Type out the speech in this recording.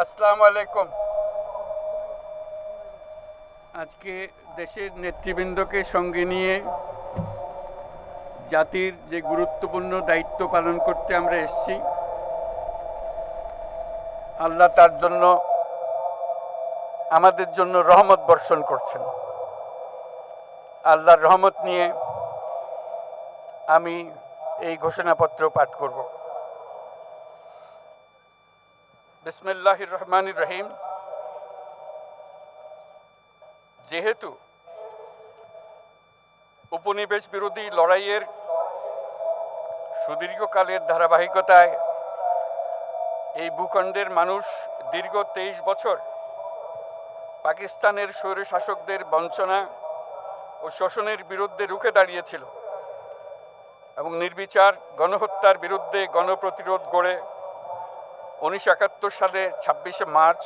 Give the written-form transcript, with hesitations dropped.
আসসালামু আলাইকুম। আজকে দেশের নেতৃবৃন্দকে সঙ্গে নিয়ে জাতির যে গুরুত্বপূর্ণ দায়িত্ব পালন করতে আমরা এসেছি, আল্লাহ তার জন্য আমাদের জন্য রহমত বর্ষণ করছেন। আল্লাহর রহমত নিয়ে আমি এই ঘোষণাপত্র পাঠ করব। বিসমিল্লাহির রহমানির রহিম। যেহেতু উপনিবেশ বিরোধী লড়াইয়ের সুদীর্ঘকালের ধারাবাহিকতায় এই ভূখণ্ডের মানুষ দীর্ঘ 23 বছর পাকিস্তানের স্বৈরশাসকদের বঞ্চনা ও শোষণের বিরুদ্ধে রুখে দাঁড়িয়েছিল এবং নির্বিচার গণহত্যার বিরুদ্ধে গণপ্রতিরোধ গড়ে 1971 সালে 26শে মার্চ